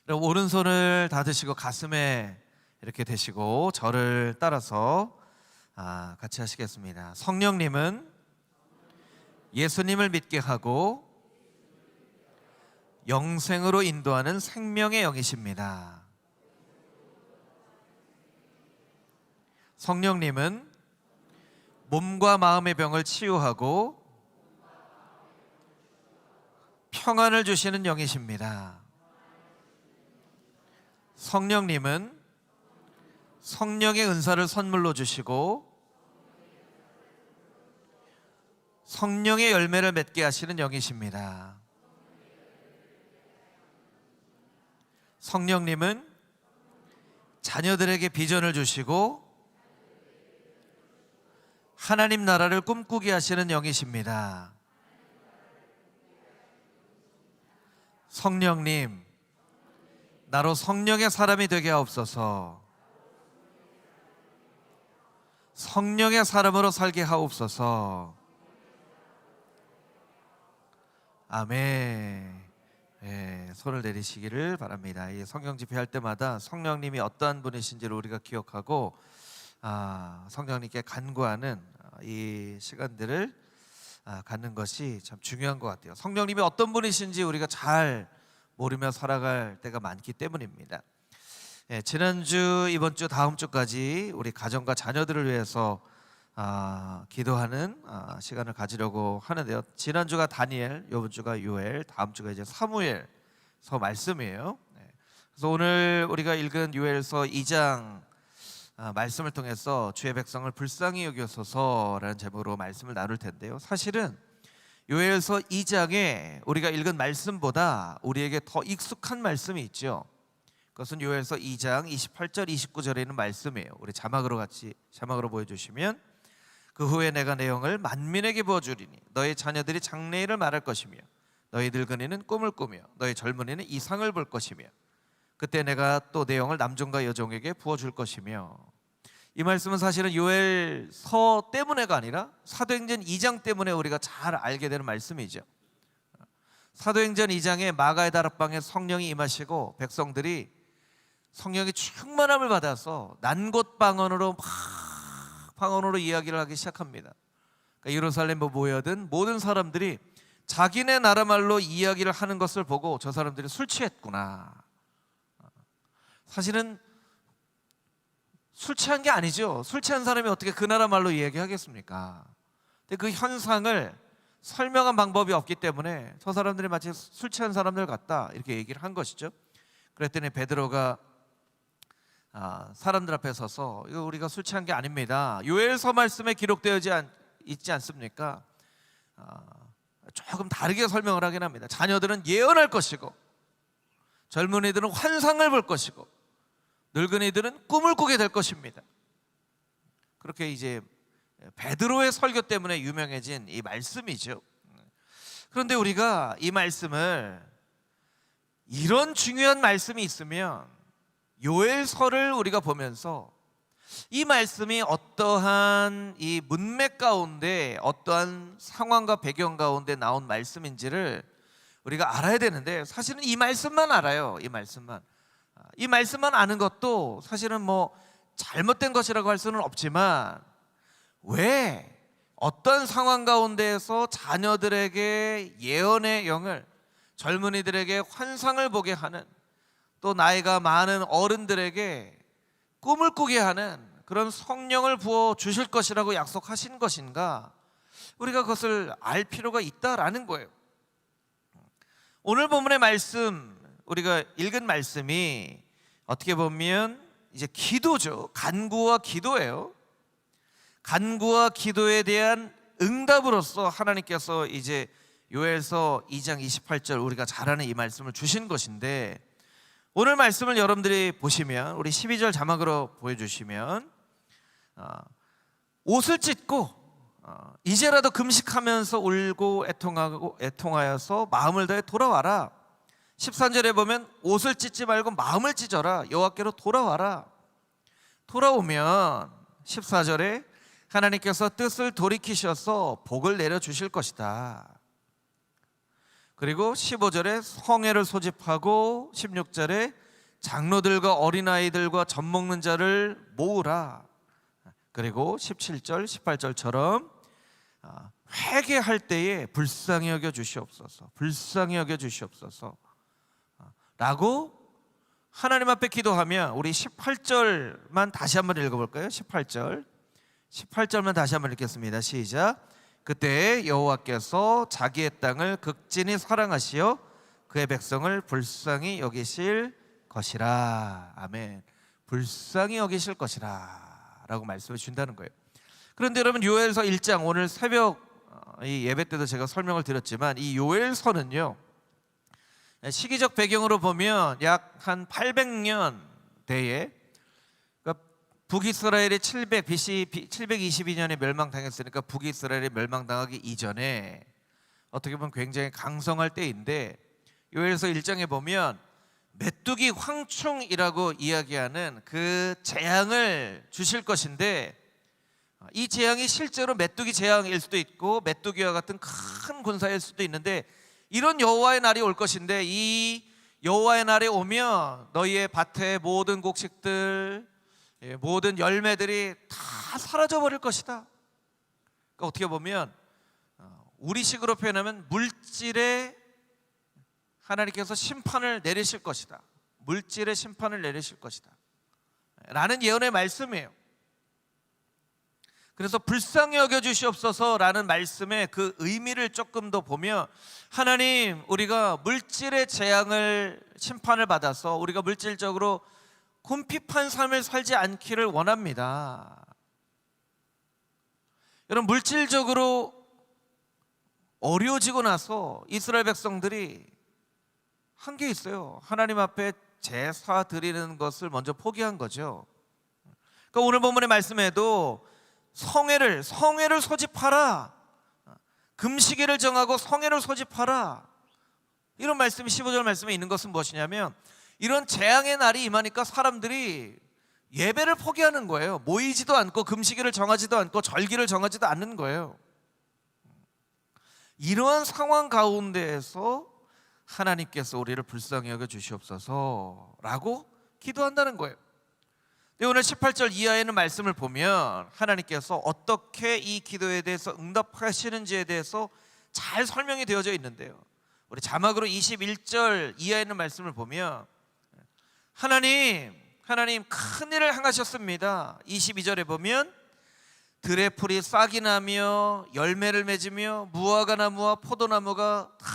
오른손을 다 드시고 가슴에 이렇게 대시고 저를 따라서 같이 하시겠습니다. 성령님은 예수님을 믿게 하고 영생으로 인도하는 생명의 영이십니다. 성령님은 몸과 마음의 병을 치유하고 평안을 주시는 영이십니다. 성령님은 성령의 은사를 선물로 주시고 성령의 열매를 맺게 하시는 영이십니다. 성령님은 자녀들에게 비전을 주시고 하나님 나라를 꿈꾸게 하시는 영이십니다. 성령님, 나로 성령의 사람이 되게 하옵소서. 성령의 사람으로 살게 하옵소서. 아멘. 손을 내리시기를 바랍니다. 이 성경 집회할 때마다 성령님이 어떠한 분이신지를 우리가 기억하고 성령님께 간구하는 이 시간들을 갖는 것이 참 중요한 것 같아요. 성령님이 어떤 분이신지 우리가 잘 모르며 살아갈 때가 많기 때문입니다. 지난주, 이번 주, 다음 주까지 우리 가정과 자녀들을 위해서 기도하는 시간을 가지려고 하는데요. 지난주가 다니엘, 이번 주가 요엘, 다음 주가 이제 사무엘서 말씀이에요. 그래서 오늘 우리가 읽은 요엘서 2장 말씀을 통해서 주의 백성을 불쌍히 여기소서라는 제목으로 말씀을 나눌 텐데요. 사실은 요엘서 2장에 우리가 읽은 말씀보다 우리에게 더 익숙한 말씀이 있죠. 그것은 요엘서 2장 28절 29절에 있는 말씀이에요. 우리 자막으로 보여주시면, 그 후에 내가 내 영을 만민에게 부어주리니 너희 자녀들이 장래일을 말할 것이며 너희 늙은이는 꿈을 꾸며 너희 젊은이는 이상을 볼 것이며 그때 내가 또 내 영을 남종과 여종에게 부어줄 것이며. 이 말씀은 사실은 요엘서 때문에가 아니라 사도행전 2장 때문에 우리가 잘 알게 되는 말씀이죠. 사도행전 2장에 마가의 다락방에 성령이 임하시고 백성들이 성령의 충만함을 받아서 난곳 방언으로 이야기를 하기 시작합니다. 그러니까 예루살렘에 모여든 모든 사람들이 자기네 나라 말로 이야기를 하는 것을 보고 저 사람들이 술 취했구나. 사실은 술 취한 게 아니죠. 술 취한 사람이 어떻게 그 나라 말로 이야기하겠습니까? 근데 그 현상을 설명한 방법이 없기 때문에 저 사람들이 마치 술 취한 사람들 같다 이렇게 얘기를 한 것이죠. 그랬더니 베드로가 사람들 앞에 서서 이거 우리가 술 취한 게 아닙니다. 요엘서 말씀에 기록되어 있지 않습니까? 조금 다르게 설명을 하긴 합니다. 자녀들은 예언할 것이고 젊은이들은 환상을 볼 것이고 늙은이들은 꿈을 꾸게 될 것입니다. 그렇게 이제 베드로의 설교 때문에 유명해진 이 말씀이죠. 그런데 우리가 이 말씀을, 이런 중요한 말씀이 있으면 요엘서를 우리가 보면서 이 말씀이 어떠한 이 문맥 가운데 어떠한 상황과 배경 가운데 나온 말씀인지를 우리가 알아야 되는데, 사실은 이 말씀만 알아요. 이 말씀만 아는 것도 사실은 뭐 잘못된 것이라고 할 수는 없지만, 왜 어떤 상황 가운데에서 자녀들에게 예언의 영을, 젊은이들에게 환상을 보게 하는, 또 나이가 많은 어른들에게 꿈을 꾸게 하는 그런 성령을 부어 주실 것이라고 약속하신 것인가, 우리가 그것을 알 필요가 있다라는 거예요. 오늘 본문의 말씀, 우리가 읽은 말씀이 어떻게 보면 이제 기도죠. 간구와 기도예요. 간구와 기도에 대한 응답으로서 하나님께서 이제 요엘서 2장 28절 우리가 잘 아는 이 말씀을 주신 것인데, 오늘 말씀을 여러분들이 보시면, 우리 12절 자막으로 보여주시면, 옷을 찢고 이제라도 금식하면서 울고 애통하여서 마음을 다해 돌아와라. 13절에 보면 옷을 찢지 말고 마음을 찢어라. 여호와께로 돌아와라. 돌아오면 14절에 하나님께서 뜻을 돌이키셔서 복을 내려주실 것이다. 그리고 15절에 성회를 소집하고 16절에 장로들과 어린아이들과 젖 먹는 자를 모으라. 그리고 17절 18절처럼 회개할 때에 불쌍히 여겨 주시옵소서, 불쌍히 여겨 주시옵소서 라고 하나님 앞에 기도하면, 우리 18절만 다시 한번 읽어볼까요? 18절만 다시 한번 읽겠습니다. 시작. 그때 여호와께서 자기의 땅을 극진히 사랑하시어 그의 백성을 불쌍히 여기실 것이라. 아멘. 불쌍히 여기실 것이라 라고 말씀을 준다는 거예요. 그런데 여러분, 요엘서 1장, 오늘 새벽 이 예배 때도 제가 설명을 드렸지만, 이 요엘서는요, 시기적 배경으로 보면 약 한 800년 대에, 그러니까 북이스라엘이 BC 722년에 멸망당했으니까 북이스라엘이 멸망당하기 이전에 어떻게 보면 굉장히 강성할 때인데, 요엘서 1장에 보면 메뚜기 황충이라고 이야기하는 그 재앙을 주실 것인데, 이 재앙이 실제로 메뚜기 재앙일 수도 있고 메뚜기와 같은 큰 군사일 수도 있는데, 이런 여호와의 날이 올 것인데, 이 여호와의 날이 오면 너희의 밭의 모든 곡식들, 모든 열매들이 다 사라져 버릴 것이다. 그러니까 어떻게 보면 우리식으로 표현하면 물질에 하나님께서 심판을 내리실 것이다, 물질의 심판을 내리실 것이다 라는 예언의 말씀이에요. 그래서 불쌍히 여겨주시옵소서라는 말씀의 그 의미를 조금 더 보면, 하나님, 우리가 물질의 재앙을, 심판을 받아서 우리가 물질적으로 궁핍한 삶을 살지 않기를 원합니다. 여러분, 물질적으로 어려워지고 나서 이스라엘 백성들이 한 게 있어요. 하나님 앞에 제사 드리는 것을 먼저 포기한 거죠. 그러니까 오늘 본문의 말씀에도 성회를 소집하라, 금식일을 정하고 성회를 소집하라, 이런 말씀이 15절 말씀에 있는 것은 무엇이냐면, 이런 재앙의 날이 임하니까 사람들이 예배를 포기하는 거예요. 모이지도 않고 금식일을 정하지도 않고 절기를 정하지도 않는 거예요. 이러한 상황 가운데에서 하나님께서 우리를 불쌍히 여겨 주시옵소서라고 기도한다는 거예요. 근데 오늘 18절 이하에는 말씀을 보면 하나님께서 어떻게 이 기도에 대해서 응답하시는지에 대해서 잘 설명이 되어져 있는데요, 우리 자막으로 21절 이하에 있는 말씀을 보면 하나님 큰 일을 행하셨습니다. 22절에 보면 들의 풀이 싹이 나며 열매를 맺으며 무화과 나무와 포도나무가 다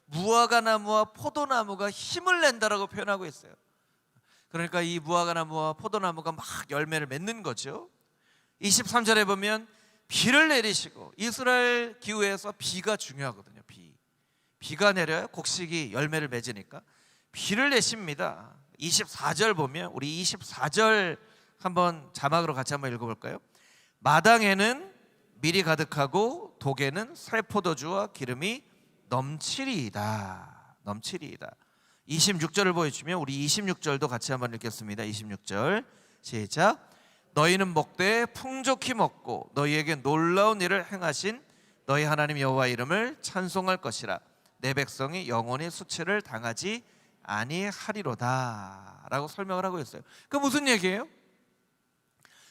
무화과 포도나무가 힘을 낸다라고 표현하고 있어요. 그러니까 이 무화과 나무와 포도나무가 막 열매를 맺는 거죠. 23절에 보면 비를 내리시고, 이스라엘 기후에서 비가 중요하거든요. 비가 내려야 곡식이 열매를 맺으니까 비를 내십니다. 24절 보면, 우리 24절 한번 자막으로 같이 한번 읽어볼까요? 마당에는 밀이 가득하고 독에는 새 포도주와 기름이 넘치리이다. 26절을 보여주면 우리 26절도 같이 한번 읽겠습니다. 26절 시작. 너희는 먹되 풍족히 먹고 너희에게 놀라운 일을 행하신 너희 하나님 여호와 이름을 찬송할 것이라. 내 백성이 영원히 수치를 당하지 아니하리로다 라고 설명을 하고 있어요. 그 무슨 얘기예요?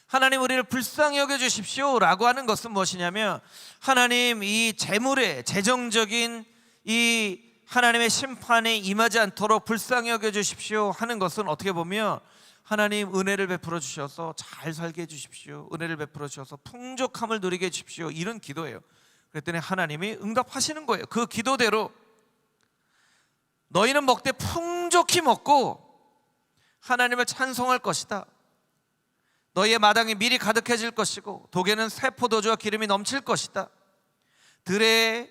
하나님, 우리를 불쌍히 여겨주십시오 라고 하는 것은 무엇이냐면, 하나님, 이 재정적인 이 하나님의 심판에 임하지 않도록 불쌍히 여겨주십시오 하는 것은 어떻게 보면 하나님 은혜를 베풀어 주셔서 잘 살게 해주십시오, 은혜를 베풀어 주셔서 풍족함을 누리게 해주십시오, 이런 기도예요. 그랬더니 하나님이 응답하시는 거예요. 그 기도대로 너희는 먹되 풍족히 먹고 하나님을 찬송할 것이다. 너희의 마당에 밀이 가득해질 것이고 독에는 새 포도주와 기름이 넘칠 것이다. 들에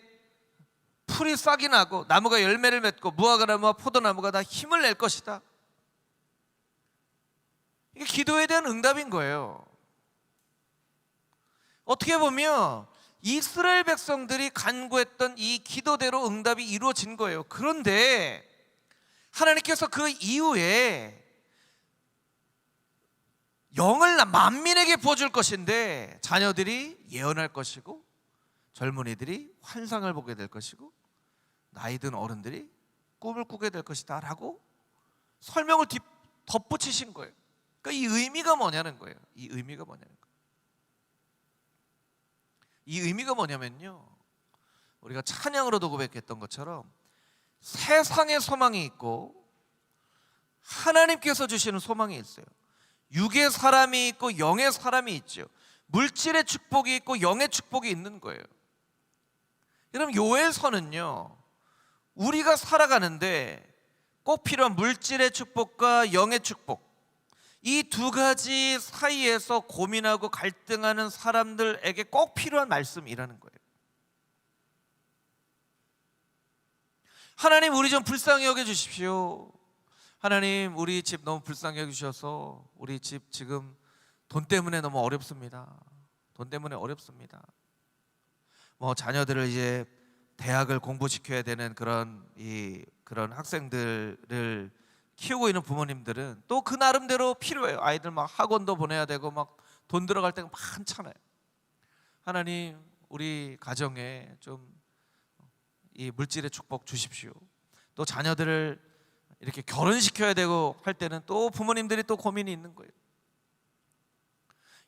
풀이 싹이 나고 나무가 열매를 맺고 무화과 나무와 포도나무가 다 힘을 낼 것이다. 이게 기도에 대한 응답인 거예요. 어떻게 보면 이스라엘 백성들이 간구했던 이 기도대로 응답이 이루어진 거예요. 그런데 하나님께서 그 이후에 영을 만민에게 부어줄 것인데, 자녀들이 예언할 것이고 젊은이들이 환상을 보게 될 것이고 나이 든 어른들이 꿈을 꾸게 될 것이다 라고 설명을 덧붙이신 거예요. 그러니까 이 의미가 뭐냐는 거예요. 이 의미가 뭐냐면요, 우리가 찬양으로도 고백했던 것처럼 세상의 소망이 있고 하나님께서 주시는 소망이 있어요. 육의 사람이 있고 영의 사람이 있죠. 물질의 축복이 있고 영의 축복이 있는 거예요. 여러분, 요엘서는요, 우리가 살아가는데 꼭 필요한 물질의 축복과 영의 축복, 이 두 가지 사이에서 고민하고 갈등하는 사람들에게 꼭 필요한 말씀이라는 거예요. 하나님, 우리 좀 불쌍히 여겨주십시오. 하나님, 우리 집 너무 불쌍히 여기셔서 우리 집 지금 돈 때문에 너무 어렵습니다. 돈 때문에 어렵습니다. 뭐 자녀들을 이제 대학을 공부시켜야 되는 그런 학생들을 키우고 있는 부모님들은 또 그 나름대로 필요해요. 아이들 막 학원도 보내야 되고 막 돈 들어갈 때가 많잖아요. 하나님, 우리 가정에 좀 이 물질의 축복 주십시오. 또 자녀들을 이렇게 결혼시켜야 되고 할 때는 또 부모님들이 또 고민이 있는 거예요.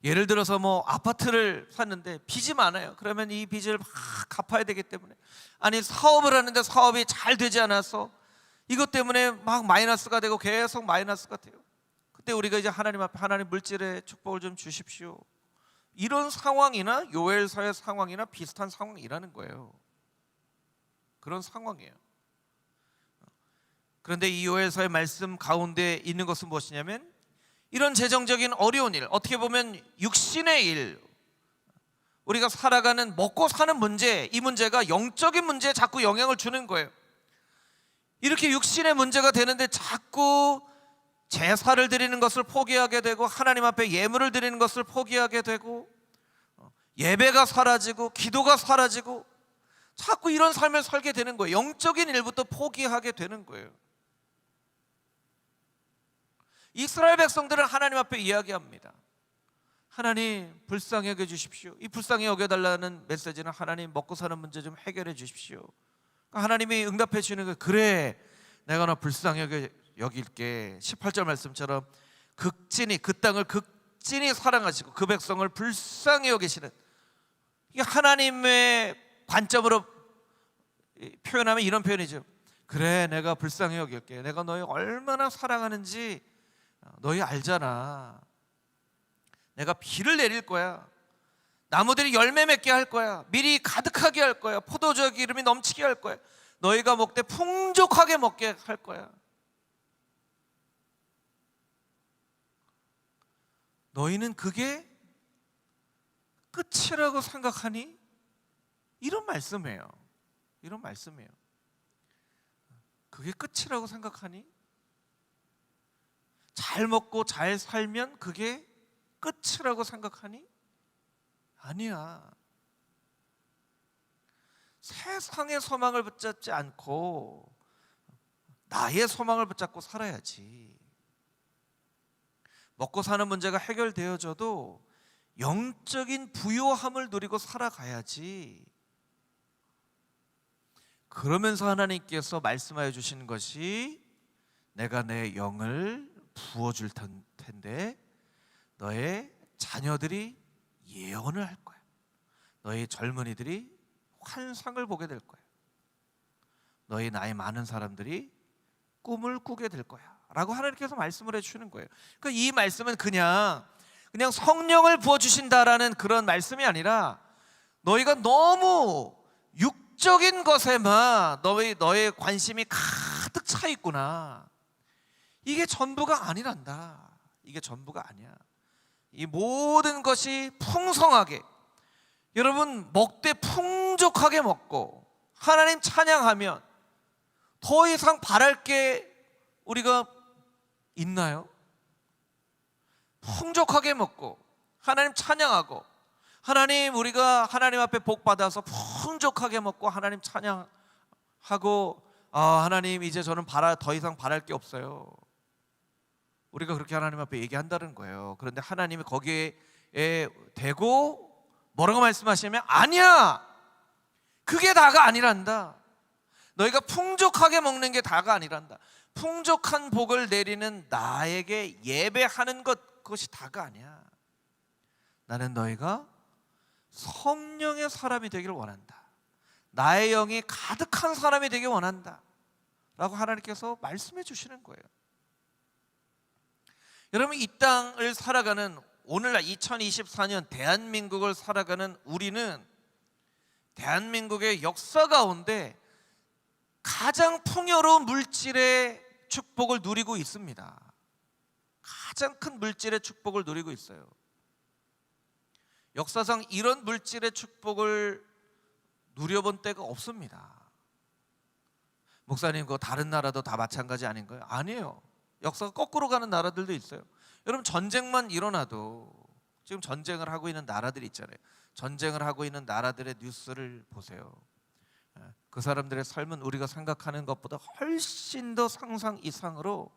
예를 들어서 뭐 아파트를 샀는데 빚이 많아요. 그러면 이 빚을 막 갚아야 되기 때문에, 아니 사업을 하는데 사업이 잘 되지 않아서 이것 때문에 막 마이너스가 되고 계속 마이너스가 돼요. 그때 우리가 이제 하나님 앞에, 하나님 물질의 축복을 좀 주십시오, 이런 상황이나 요엘서의 상황이나 비슷한 상황이라는 거예요. 그런 상황이에요. 그런데 이 요엘서의 말씀 가운데 있는 것은 무엇이냐면, 이런 재정적인 어려운 일, 어떻게 보면 육신의 일, 우리가 살아가는 먹고 사는 문제, 이 문제가 영적인 문제에 자꾸 영향을 주는 거예요. 이렇게 육신의 문제가 되는데 자꾸 제사를 드리는 것을 포기하게 되고, 하나님 앞에 예물을 드리는 것을 포기하게 되고, 예배가 사라지고 기도가 사라지고, 자꾸 이런 삶을 살게 되는 거예요. 영적인 일부터 포기하게 되는 거예요. 이스라엘 백성들은 하나님 앞에 이야기합니다. 하나님, 불쌍히 여겨주십시오. 이 불쌍히 여겨달라는 메시지는 하나님, 먹고 사는 문제 좀 해결해 주십시오. 하나님이 응답해 주시는 거예요. 그래, 내가 너 불쌍히 여길게. 18절 말씀처럼 극진히, 그 땅을 극진히 사랑하시고 그 백성을 불쌍히 여기시는, 이게 하나님의 관점으로 표현하면 이런 표현이죠. 그래, 내가 불쌍히 여길게. 내가 너희 얼마나 사랑하는지 너희 알잖아. 내가 비를 내릴 거야. 나무들이 열매 맺게 할 거야. 밀이 가득하게 할 거야. 포도주 기름이 넘치게 할 거야. 너희가 먹되 풍족하게 먹게 할 거야. 너희는 그게 끝이라고 생각하니? 이런 말씀이에요. 이런 말씀이에요. 그게 끝이라고 생각하니? 잘 먹고 잘 살면 그게 끝이라고 생각하니? 아니야. 세상의 소망을 붙잡지 않고 나의 소망을 붙잡고 살아야지. 먹고 사는 문제가 해결되어져도 영적인 부요함을 누리고 살아가야지. 그러면서 하나님께서 말씀하여 주신 것이, 내가 내 영을 부어줄 텐데 너의 자녀들이 예언을 할 거야. 너희 젊은이들이 환상을 보게 될 거야. 너희 나이 많은 사람들이 꿈을 꾸게 될 거야 라고 하나님께서 말씀을 해주시는 거예요. 그러니까 이 말씀은 그냥 성령을 부어주신다라는 그런 말씀이 아니라, 너희가 너무 육적인 것에만 너의 관심이 가득 차 있구나, 이게 전부가 아니란다. 이게 전부가 아니야. 이 모든 것이 풍성하게, 여러분 먹되 풍족하게 먹고 하나님 찬양하면 더 이상 바랄 게 우리가 있나요? 풍족하게 먹고 하나님 찬양하고, 하나님, 우리가 하나님 앞에 복 받아서 풍족하게 먹고 하나님 찬양하고, 하나님 이제 저는 더 이상 바랄 게 없어요, 우리가 그렇게 하나님 앞에 얘기한다는 거예요. 그런데 하나님이 거기에 대고 뭐라고 말씀하시냐면, 아니야, 그게 다가 아니란다. 너희가 풍족하게 먹는 게 다가 아니란다. 풍족한 복을 내리는 나에게 예배하는 것, 그것이 다가 아니야. 나는 너희가 성령의 사람이 되기를 원한다. 나의 영이 가득한 사람이 되길 원한다 라고 하나님께서 말씀해 주시는 거예요. 여러분, 이 땅을 살아가는 오늘날 2024년 대한민국을 살아가는 우리는 대한민국의 역사 가운데 가장 풍요로운 물질의 축복을 누리고 있습니다. 가장 큰 물질의 축복을 누리고 있어요. 역사상 이런 물질의 축복을 누려본 때가 없습니다. 목사님, 그거 다른 나라도 다 마찬가지 아닌가요? 아니에요. 역사가 거꾸로 가는 나라들도 있어요. 여러분, 전쟁만 일어나도 지금 전쟁을 하고 있는 나라들이 있잖아요. 전쟁을 하고 있는 나라들의 뉴스를 보세요. 그 사람들의 삶은 우리가 생각하는 것보다 훨씬 더 상상 이상으로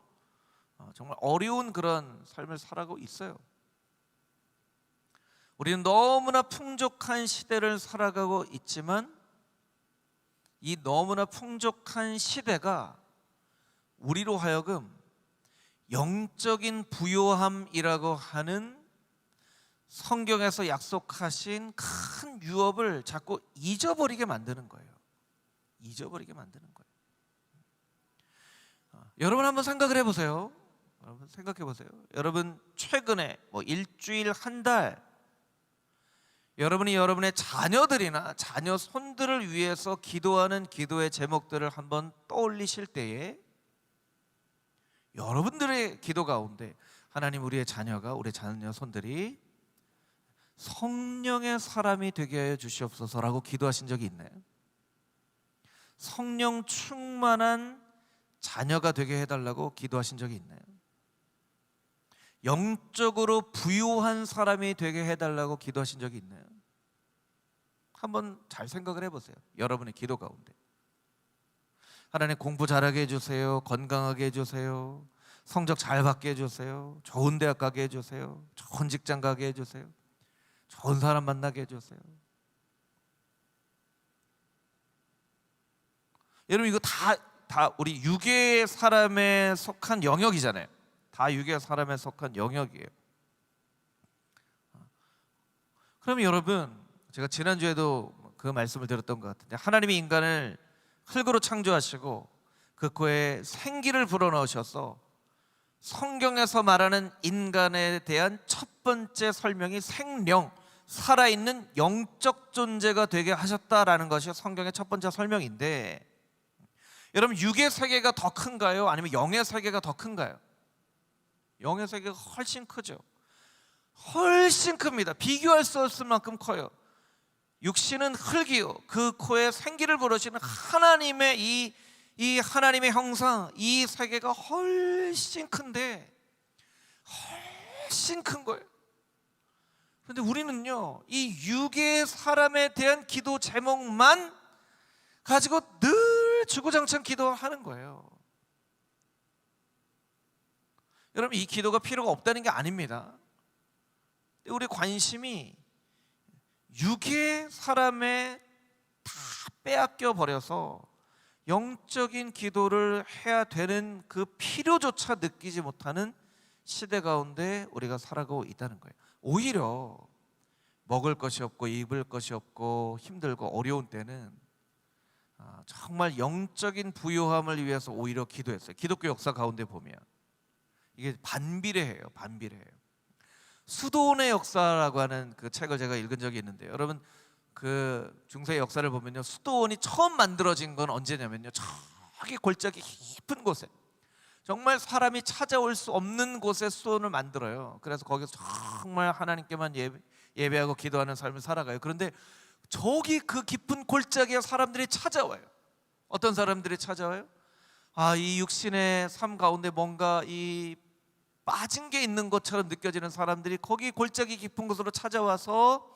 정말 어려운 그런 삶을 살아가고 있어요. 우리는 너무나 풍족한 시대를 살아가고 있지만 이 너무나 풍족한 시대가 우리로 하여금 영적인 부요함이라고 하는 성경에서 약속하신 큰 유업을 자꾸 잊어버리게 만드는 거예요. 잊어버리게 만드는 거예요. 여러분 한번 생각을 해보세요. 여러분 생각해 보세요. 여러분 최근에 일주일, 한 달, 여러분이 여러분의 자녀들이나 자녀 손들을 위해서 기도하는 기도의 제목들을 한번 떠올리실 때에 여러분들의 기도 가운데 하나님, 우리의 자녀가, 우리 자녀 손들이 성령의 사람이 되게 하여 주시옵소서라고 기도하신 적이 있나요? 성령 충만한 자녀가 되게 해달라고 기도하신 적이 있나요? 영적으로 부유한 사람이 되게 해달라고 기도하신 적이 있나요? 한번 잘 생각을 해보세요. 여러분의 기도 가운데 하나님, 공부 잘하게 해주세요. 건강하게 해주세요. 성적 잘 받게 해주세요. 좋은 대학 가게 해주세요. 좋은 직장 가게 해주세요. 좋은 사람 만나게 해주세요. 여러분, 이거 다 우리 유괴 사람에 속한 영역이잖아요. 다 유괴 사람에 속한 영역이에요. 그럼 여러분, 제가 지난주에도 그 말씀을 드렸던 것 같은데, 하나님이 인간을 흙으로 창조하시고 그 코에 생기를 불어넣으셔서 성경에서 말하는 인간에 대한 첫 번째 설명이 생령, 살아있는 영적 존재가 되게 하셨다라는 것이 성경의 첫 번째 설명인데, 여러분, 육의 세계가 더 큰가요? 아니면 영의 세계가 더 큰가요? 영의 세계가 훨씬 크죠. 훨씬 큽니다. 비교할 수 없을 만큼 커요. 육신은 흙이요, 그 코에 생기를 불어시는 하나님의 이 하나님의 형상, 이 세계가 훨씬 큰데, 훨씬 큰 거예요. 그런데 우리는요, 이 육의 사람에 대한 기도 제목만 가지고 늘 주구장창 기도하는 거예요. 여러분, 이 기도가 필요가 없다는 게 아닙니다. 우리 관심이 육의 사람에 다 빼앗겨 버려서 영적인 기도를 해야 되는 그 필요조차 느끼지 못하는 시대 가운데 우리가 살아가고 있다는 거예요. 오히려 먹을 것이 없고 입을 것이 없고 힘들고 어려운 때는 정말 영적인 부요함을 위해서 오히려 기도했어요. 기독교 역사 가운데 보면 이게 반비례해요. 반비례해요. 수도원의 역사라고 하는 그 책을 제가 읽은 적이 있는데요. 여러분, 그 중세의 역사를 보면요, 수도원이 처음 만들어진 건 언제냐면요, 저기 골짜기 깊은 곳에, 정말 사람이 찾아올 수 없는 곳에 수도원을 만들어요. 그래서 거기서 정말 하나님께만 예배하고 기도하는 삶을 살아가요. 그런데 저기 그 깊은 골짜기에 사람들이 찾아와요. 어떤 사람들이 찾아와요? 이 육신의 삶 가운데 뭔가 이 빠진 게 있는 것처럼 느껴지는 사람들이 거기 골짜기 깊은 곳으로 찾아와서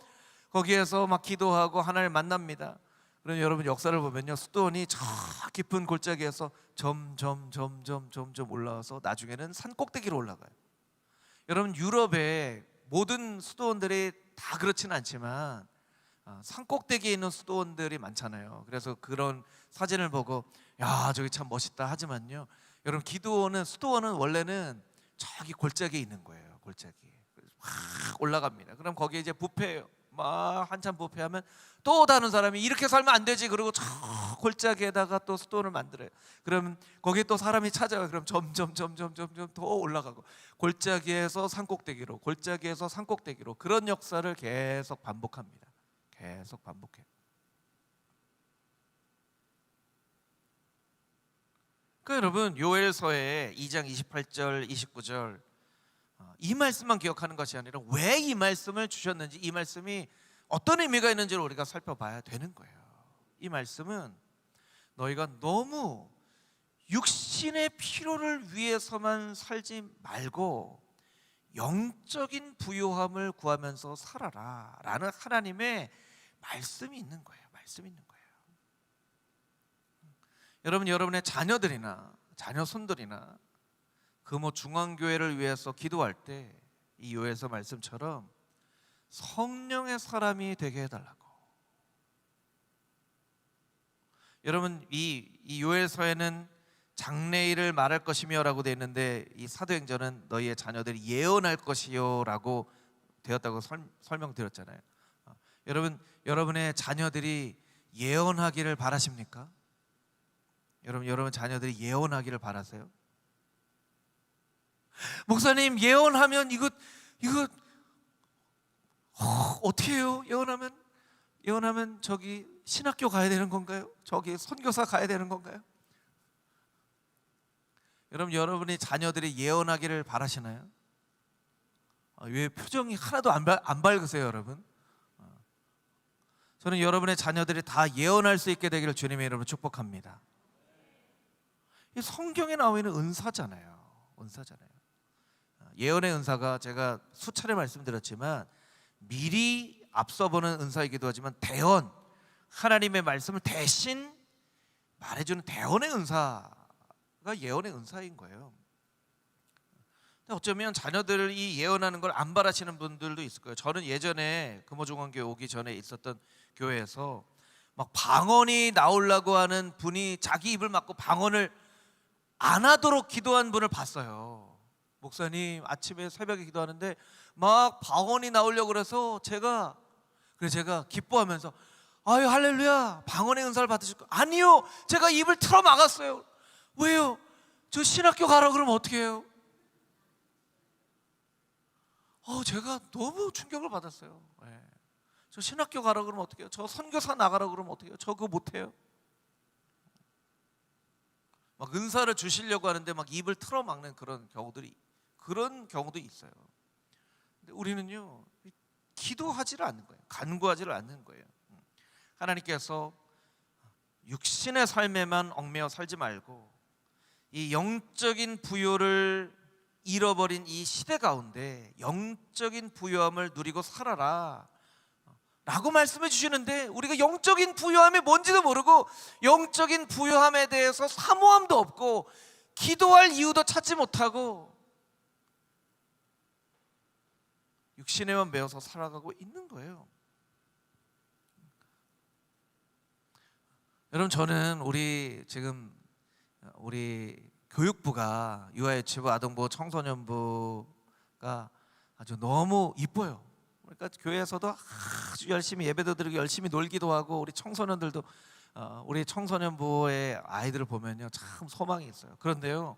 거기에서 막 기도하고 하나님을 만납니다. 그럼 여러분, 역사를 보면요, 수도원이 저 깊은 골짜기에서 점점 올라와서 나중에는 산 꼭대기로 올라가요. 여러분, 유럽의 모든 수도원들이 다 그렇지는 않지만 산꼭대기에 있는 수도원들이 많잖아요. 그래서 그런 사진을 보고 야 저기 참 멋있다 하지만요, 여러분 기도원은 수도원은 원래는 저기 골짜기에 있는 거예요. 골짜기 확 올라갑니다. 그럼 거기에 이제 뷔페예요. 막 한참 뷔페하면 또 다른 사람이 이렇게 살면 안 되지, 그리고 저 골짜기에다가 또 수도원을 만들어요. 그러면 거기에 또 사람이 찾아가. 그럼 점점 더 올라가고 골짜기에서 산꼭대기로, 골짜기에서 산꼭대기로, 그런 역사를 계속 반복합니다. 계속 반복해요. 그러니까 여러분 요엘서의 2장 28절 29절 이 말씀만 기억하는 것이 아니라 왜 이 말씀을 주셨는지, 이 말씀이 어떤 의미가 있는지를 우리가 살펴봐야 되는 거예요. 이 말씀은 너희가 너무 육신의 필요를 위해서만 살지 말고 영적인 부요함을 구하면서 살아라 라는 하나님의 말씀이 있는 거예요. 말씀이 있는 거예요. 여러분, 여러분의 자녀들이나 자녀 손들이나 그 중앙교회를 위해서 기도할 때 이 요엘서 말씀처럼 성령의 사람이 되게 해달라고. 여러분, 이 요엘서에는 장래일을 말할 것이며 라고 되어 있는데, 이 사도행전은 너희의 자녀들이 예언할 것이요 라고 되었다고 설명드렸잖아요. 여러분, 여러분의 자녀들이 예언하기를 바라십니까? 여러분 자녀들이 예언하기를 바라세요? 목사님, 예언하면 이거 어떻게 해요? 예언하면 저기 신학교 가야 되는 건가요? 저기 선교사 가야 되는 건가요? 여러분, 여러분의 자녀들이 예언하기를 바라시나요? 왜 표정이 하나도 안 밝으세요, 여러분? 저는 여러분의 자녀들이 다 예언할 수 있게 되기를 주님의 이름으로 축복합니다. 이 성경에 나와 있는 은사잖아요. 예언의 은사가 제가 수차례 말씀드렸지만 미리 앞서보는 은사이기도 하지만 대언, 하나님의 말씀을 대신 말해주는 대언의 은사가 예언의 은사인 거예요. 어쩌면 자녀들이 예언하는 걸 안 바라시는 분들도 있을 거예요. 저는 예전에 금호중앙교회 오기 전에 있었던 교회에서 막 방언이 나오려고 하는 분이 자기 입을 막고 방언을 안 하도록 기도한 분을 봤어요. 목사님, 아침에 새벽에 기도하는데 막 방언이 나오려고 그래서 제가 기뻐하면서 아유 할렐루야, 방언의 은사를 받으실 거. 아니요, 제가 입을 틀어 막았어요. 왜요? 저 신학교 가라 그러면 어떻게 해요? 제가 너무 충격을 받았어요. 네. 저 신학교 가라 그러면 어떻게 해요? 저 선교사 나가라 그러면 어떻게 해요? 저 그거 못해요? 막 은사를 주시려고 하는데 막 입을 틀어 막는 그런 경우도 있어요. 근데 우리는요, 기도하지를 않는 거예요. 간구하지를 않는 거예요. 하나님께서 육신의 삶에만 얽매여 살지 말고 이 영적인 부요를 잃어버린 이 시대 가운데 영적인 부요함을 누리고 살아라 라고 말씀해 주시는데, 우리가 영적인 부요함이 뭔지도 모르고 영적인 부요함에 대해서 사모함도 없고 기도할 이유도 찾지 못하고 육신에만 매여서 살아가고 있는 거예요. 여러분, 저는 우리 교육부가 유아유치부, 아동보호, 청소년부가 아주 너무 이뻐요. 그러니까 교회에서도 아주 열심히 예배도 드리고 열심히 놀기도 하고, 우리 청소년들도 우리 청소년부의 아이들을 보면요 참 소망이 있어요. 그런데요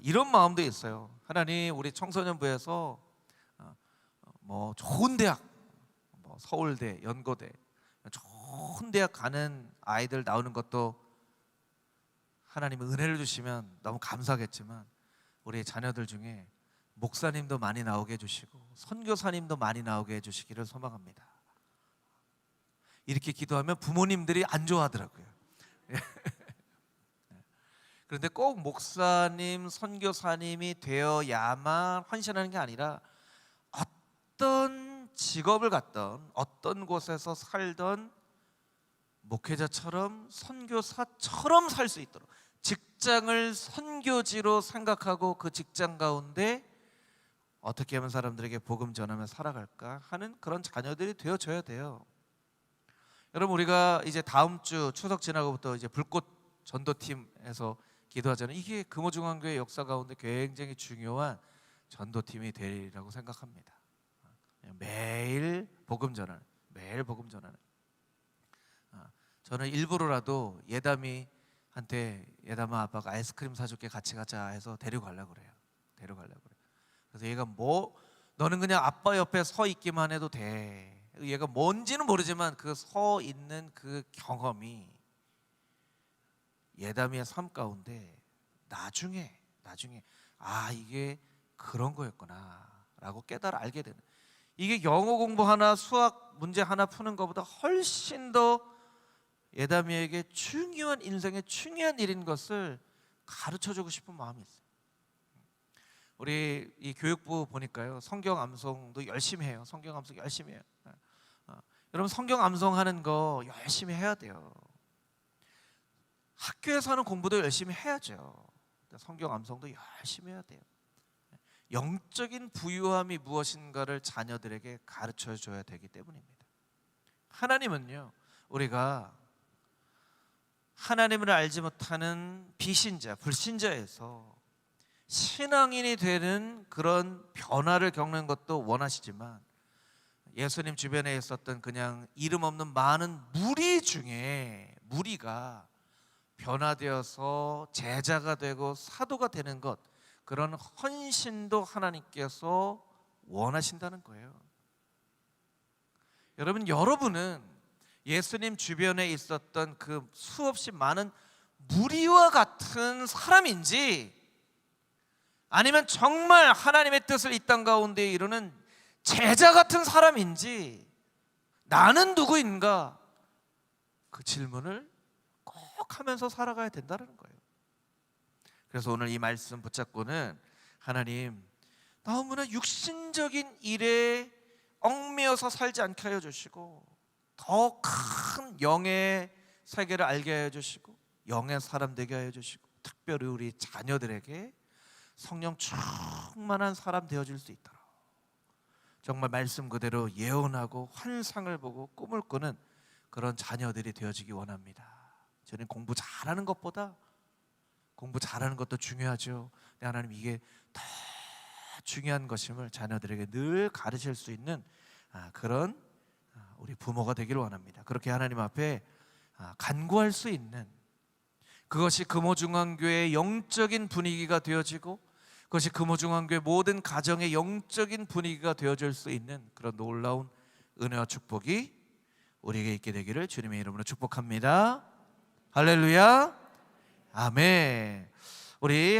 이런 마음도 있어요. 하나님, 우리 청소년부에서 뭐 좋은 대학, 뭐 서울대, 연고대, 좋은 대학 가는 아이들 나오는 것도 하나님의 은혜를 주시면 너무 감사하겠지만, 우리 자녀들 중에 목사님도 많이 나오게 해주시고 선교사님도 많이 나오게 해주시기를 소망합니다. 이렇게 기도하면 부모님들이 안 좋아하더라고요. 그런데 꼭 목사님, 선교사님이 되어야만 헌신하는 게 아니라 어떤 직업을 갖던 어떤 곳에서 살던 목회자처럼 선교사처럼 살 수 있도록, 직장을 선교지로 생각하고 그 직장 가운데 어떻게 하면 사람들에게 복음 전하며 살아갈까 하는 그런 자녀들이 되어줘야 돼요. 여러분, 우리가 이제 다음 주 추석 지나고부터 이제 불꽃 전도팀에서 기도하잖아요. 이게 금호중앙교회 역사 가운데 굉장히 중요한 전도팀이 되리라고 생각합니다. 매일 복음 전하는, 매일 복음 전하는. 저는 일부러라도 예담이한테, 예담아 아빠가 아이스크림 사줄게 같이 가자 해서 데려가려고 그래요. 그래서 얘가 너는 그냥 아빠 옆에 서 있기만 해도 돼. 얘가 뭔지는 모르지만 그 서 있는 그 경험이 예담이의 삶 가운데 나중에 이게 그런 거였구나 라고 깨달아 알게 되는, 이게 영어 공부 하나 수학 문제 하나 푸는 것보다 훨씬 더 예담이에게 중요한, 인생의 중요한 일인 것을 가르쳐주고 싶은 마음이 있어요. 우리 이 교육부 보니까요, 성경 암송도 열심히 해요. 성경 암송 열심히 해요. 여러분, 성경 암송하는 거 열심히 해야 돼요. 학교에서 하는 공부도 열심히 해야죠. 성경 암송도 열심히 해야 돼요. 영적인 부유함이 무엇인가를 자녀들에게 가르쳐 줘야 되기 때문입니다. 하나님은요, 우리가 하나님을 알지 못하는 비신자, 불신자에서 신앙인이 되는 그런 변화를 겪는 것도 원하시지만, 예수님 주변에 있었던 그냥 이름 없는 많은 무리 중에 무리가 변화되어서 제자가 되고 사도가 되는 것, 그런 헌신도 하나님께서 원하신다는 거예요. 여러분은 예수님 주변에 있었던 그 수없이 많은 무리와 같은 사람인지, 아니면 정말 하나님의 뜻을 이 땅 가운데 이루는 제자 같은 사람인지, 나는 누구인가, 그 질문을 꼭 하면서 살아가야 된다는 거예요. 그래서 오늘 이 말씀 붙잡고는, 하나님, 너무나 육신적인 일에 얽매여서 살지 않게 하여 주시고, 더 큰 영의 세계를 알게 하여 주시고, 영의 사람 되게 하여 주시고, 특별히 우리 자녀들에게 성령 충만한 사람 되어질 수 있도록, 정말 말씀 그대로 예언하고 환상을 보고 꿈을 꾸는 그런 자녀들이 되어지기 원합니다. 저는 공부 잘하는 것보다, 공부 잘하는 것도 중요하죠. 근데 하나님, 이게 더 중요한 것임을 자녀들에게 늘 가르칠 수 있는 그런 우리 부모가 되기를 원합니다. 그렇게 하나님 앞에 간구할 수 있는, 그것이 금호중앙교회의 영적인 분위기가 되어지고, 그것이 금호중앙교회 모든 가정의 영적인 분위기가 되어질 수 있는 그런 놀라운 은혜와 축복이 우리에게 있게 되기를 주님의 이름으로 축복합니다. 할렐루야, 아멘. 우리